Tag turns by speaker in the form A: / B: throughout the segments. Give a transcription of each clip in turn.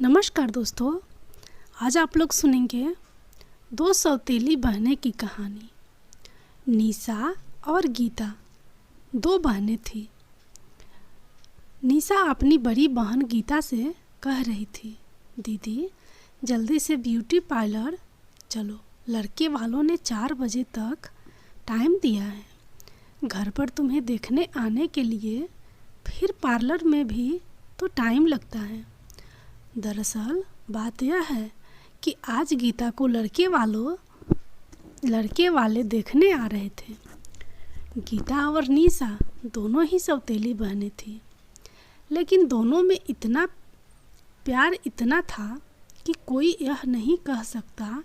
A: नमस्कार दोस्तों, आज आप लोग सुनेंगे दो सौतेली बहनें की कहानी। निशा और गीता दो बहनें थीं। निशा अपनी बड़ी बहन गीता से कह रही थी, दीदी जल्दी से ब्यूटी पार्लर चलो, लड़के वालों ने 4 बजे तक टाइम दिया है। घर पर तुम्हें देखने आने के लिए फिर पार्लर में भी तो टाइम लगता है। दरअसल बात यह है कि आज गीता को लड़के वाले देखने आ रहे थे। गीता और निशा दोनों ही सौतेली बहनें थीं, लेकिन दोनों में इतना प्यार इतना था कि कोई यह नहीं कह सकता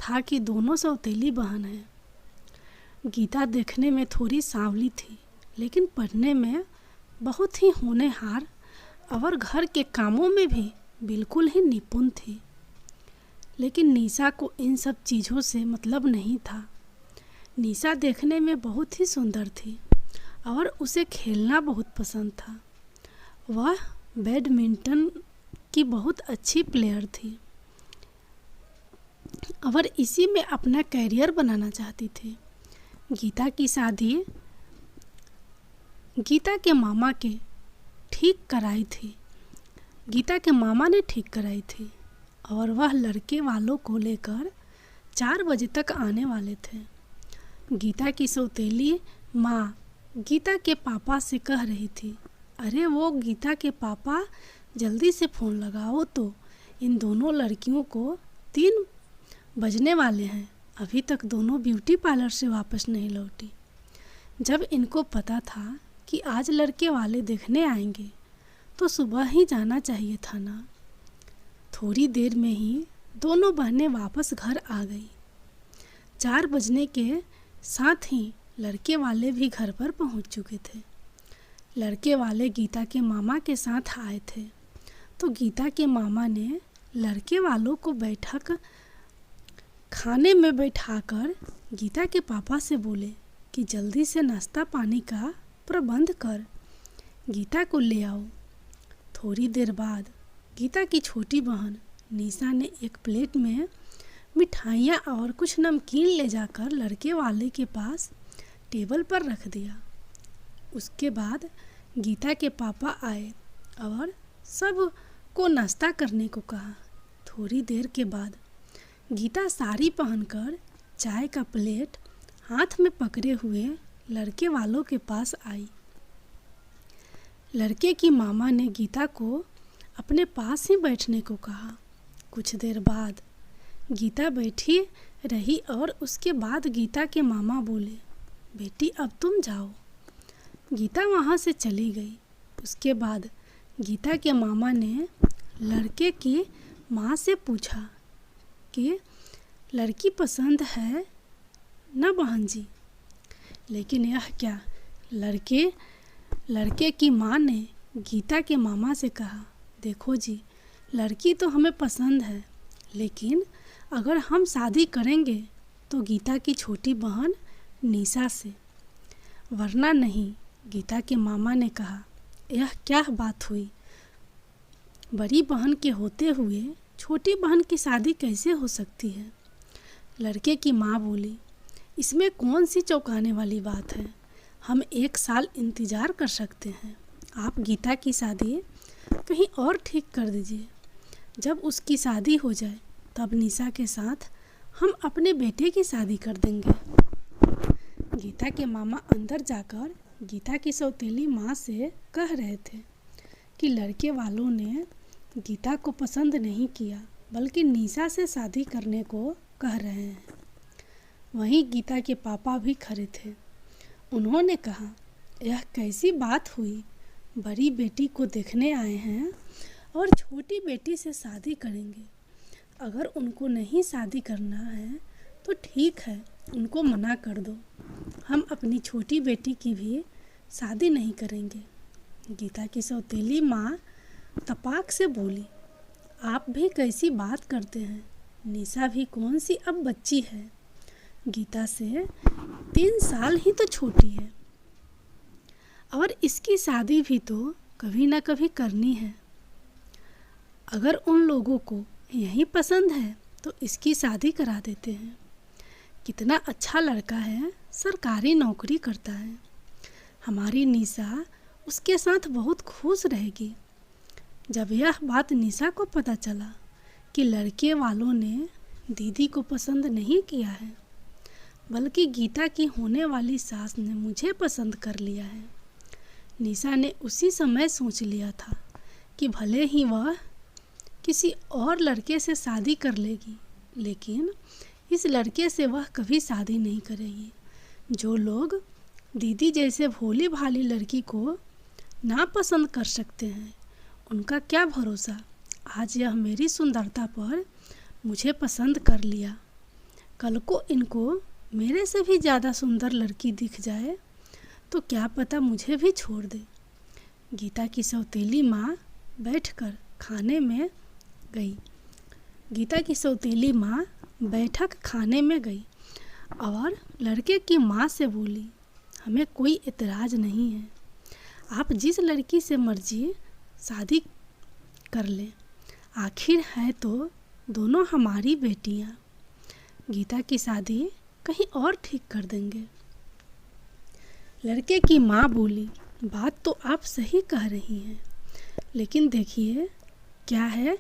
A: था कि दोनों सौतेली बहन हैं। गीता देखने में थोड़ी सांवली थी, लेकिन पढ़ने में बहुत ही होनहार और घर के कामों में भी बिल्कुल ही निपुण थी। लेकिन निशा को इन सब चीज़ों से मतलब नहीं था। निशा देखने में बहुत ही सुंदर थी और उसे खेलना बहुत पसंद था। वह बैडमिंटन की बहुत अच्छी प्लेयर थी और इसी में अपना करियर बनाना चाहती थी। गीता की शादी गीता के मामा ने ठीक कराई थी और वह लड़के वालों को लेकर 4 बजे तक आने वाले थे। गीता की सौतेली माँ गीता के पापा से कह रही थी, अरे वो गीता के पापा जल्दी से फ़ोन लगाओ तो, इन दोनों लड़कियों को 3 बजने वाले हैं, अभी तक दोनों ब्यूटी पार्लर से वापस नहीं लौटी। जब इनको पता था कि आज लड़के वाले देखने आएंगे तो सुबह ही जाना चाहिए था ना। थोड़ी देर में ही दोनों बहनें वापस घर आ गई। 4 बजने के साथ ही लड़के वाले भी घर पर पहुंच चुके थे। लड़के वाले गीता के मामा के साथ आए थे, तो गीता के मामा ने लड़के वालों को खाने में बैठाकर गीता के पापा से बोले कि जल्दी से नाश्ता पानी का प्रबंध कर गीता को ले आओ। थोड़ी देर बाद गीता की छोटी बहन निशा ने एक प्लेट में मिठाइयाँ और कुछ नमकीन ले जाकर लड़के वाले के पास टेबल पर रख दिया। उसके बाद गीता के पापा आए और सब को नाश्ता करने को कहा। थोड़ी देर के बाद गीता साड़ी पहनकर चाय का प्लेट हाथ में पकड़े हुए लड़के वालों के पास आई। लड़के की मामा ने गीता को अपने पास ही बैठने को कहा। कुछ देर बाद गीता बैठी रही और उसके बाद गीता के मामा बोले, बेटी अब तुम जाओ। गीता वहाँ से चली गई। उसके बाद गीता के मामा ने लड़के की माँ से पूछा कि लड़की पसंद है ना बहन जी। लेकिन यह क्या, लड़के की माँ ने गीता के मामा से कहा, देखो जी, लड़की तो हमें पसंद है, लेकिन अगर हम शादी करेंगे तो गीता की छोटी बहन निशा से, वरना नहीं। गीता के मामा ने कहा, यह क्या बात हुई, बड़ी बहन के होते हुए छोटी बहन की शादी कैसे हो सकती है। लड़के की माँ बोली, इसमें कौन सी चौंकाने वाली बात है, हम 1 साल इंतज़ार कर सकते हैं। आप गीता की शादी कहीं और ठीक कर दीजिए। जब उसकी शादी हो जाए तब निशा के साथ हम अपने बेटे की शादी कर देंगे। गीता के मामा अंदर जाकर गीता की सौतेली माँ से कह रहे थे कि लड़के वालों ने गीता को पसंद नहीं किया, बल्कि निशा से शादी करने को कह रहे हैं। वहीं गीता के पापा भी खड़े थे। उन्होंने कहा, यह कैसी बात हुई, बड़ी बेटी को देखने आए हैं और छोटी बेटी से शादी करेंगे। अगर उनको नहीं शादी करना है तो ठीक है, उनको मना कर दो, हम अपनी छोटी बेटी की भी शादी नहीं करेंगे। गीता की सौतेली माँ तपाक से बोली, आप भी कैसी बात करते हैं, निशा भी कौन सी अब बच्ची है, गीता से 3 साल ही तो छोटी है और इसकी शादी भी तो कभी ना कभी करनी है। अगर उन लोगों को यही पसंद है तो इसकी शादी करा देते हैं। कितना अच्छा लड़का है, सरकारी नौकरी करता है। हमारी निशा उसके साथ बहुत खुश रहेगी। जब यह बात निशा को पता चला कि लड़के वालों ने दीदी को पसंद नहीं किया है, बल्कि गीता की होने वाली सास ने मुझे पसंद कर लिया है, निशा ने उसी समय सोच लिया था कि भले ही वह किसी और लड़के से शादी कर लेगी, लेकिन इस लड़के से वह कभी शादी नहीं करेगी। जो लोग दीदी जैसे भोली भाली लड़की को नापसंद कर सकते हैं, उनका क्या भरोसा। आज यह मेरी सुंदरता पर मुझे पसंद कर लिया, कल को इनको मेरे से भी ज़्यादा सुंदर लड़की दिख जाए तो क्या पता मुझे भी छोड़ दे। गीता की सौतेली माँ बैठकर खाने में गई। बैठक खाने में गई और लड़के की माँ से बोली, हमें कोई एतराज़ नहीं है, आप जिस लड़की से मर्जी शादी कर लें, आखिर है तो दोनों हमारी बेटियाँ। गीता की शादी कहीं और ठीक कर देंगे। लड़के की माँ बोली, बात तो आप सही कह रही हैं, लेकिन देखिए क्या है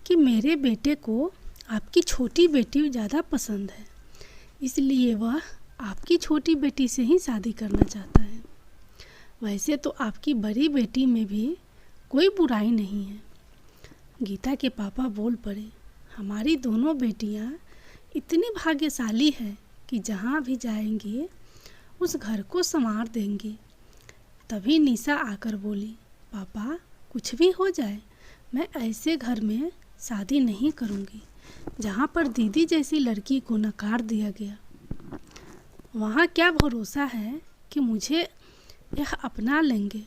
A: कि मेरे बेटे को आपकी छोटी बेटी ज़्यादा पसंद है, इसलिए वह आपकी छोटी बेटी से ही शादी करना चाहता है। वैसे तो आपकी बड़ी बेटी में भी कोई बुराई नहीं है। गीता के पापा बोल पड़े, हमारी दोनों बेटियां इतनी भाग्यशाली है कि जहाँ भी जाएंगी उस घर को संवार देंगी। तभी निशा आकर बोली, पापा कुछ भी हो जाए, मैं ऐसे घर में शादी नहीं करूँगी जहाँ पर दीदी जैसी लड़की को नकार दिया गया। वहाँ क्या भरोसा है कि मुझे यह अपना लेंगे।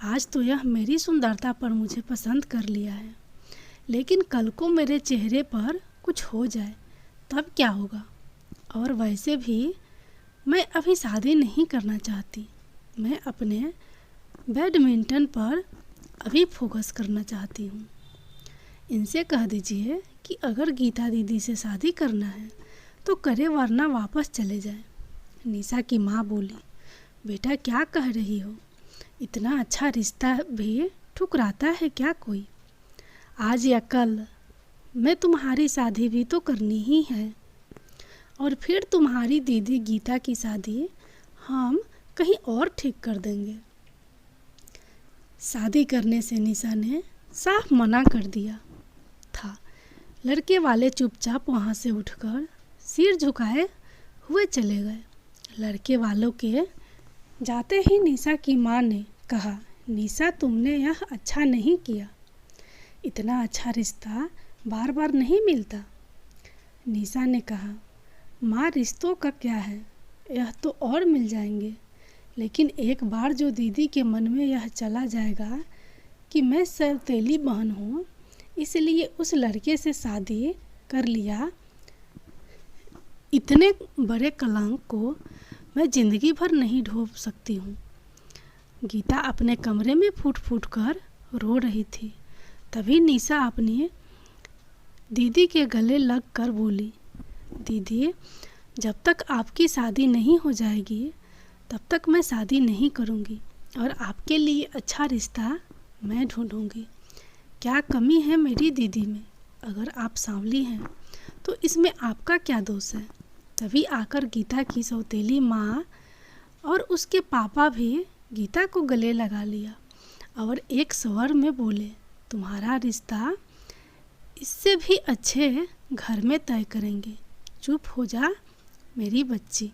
A: आज तो यह मेरी सुंदरता पर मुझे पसंद कर लिया है, लेकिन कल को मेरे चेहरे पर कुछ हो जाए तब क्या होगा। और वैसे भी मैं अभी शादी नहीं करना चाहती, मैं अपने बैडमिंटन पर अभी फोकस करना चाहती हूँ। इनसे कह दीजिए कि अगर गीता दीदी से शादी करना है तो करे, वरना वापस चले जाए। निशा की माँ बोली, बेटा क्या कह रही हो, इतना अच्छा रिश्ता भी ठुकराता है क्या कोई। आज या कल मैं तुम्हारी शादी भी तो करनी ही है, और फिर तुम्हारी दीदी गीता की शादी हम कहीं और ठीक कर देंगे। शादी करने से निशा ने साफ मना कर दिया था। लड़के वाले चुपचाप वहाँ से उठकर सिर झुकाए हुए चले गए। लड़के वालों के जाते ही निशा की माँ ने कहा, निशा तुमने यह अच्छा नहीं किया, इतना अच्छा रिश्ता बार बार नहीं मिलता। निशा ने कहा, माँ रिश्तों का क्या है, यह तो और मिल जाएंगे, लेकिन एक बार जो दीदी के मन में यह चला जाएगा कि मैं सौतेली बहन हूँ, इसलिए उस लड़के से शादी कर लिया, इतने बड़े कलंक को मैं ज़िंदगी भर नहीं ढो सकती हूँ। गीता अपने कमरे में फूट फूट कर रो रही थी। तभी निशा अपनी दीदी के गले लग कर बोली, दीदी जब तक आपकी शादी नहीं हो जाएगी तब तक मैं शादी नहीं करूँगी, और आपके लिए अच्छा रिश्ता मैं ढूंढूंगी। क्या कमी है मेरी दीदी में, अगर आप सांवली हैं तो इसमें आपका क्या दोष है। तभी आकर गीता की सौतेली माँ और उसके पापा भी गीता को गले लगा लिया और एक स्वर में बोले, तुम्हारा रिश्ता इससे भी अच्छे घर में तय करेंगे, चुप हो जा मेरी बच्ची।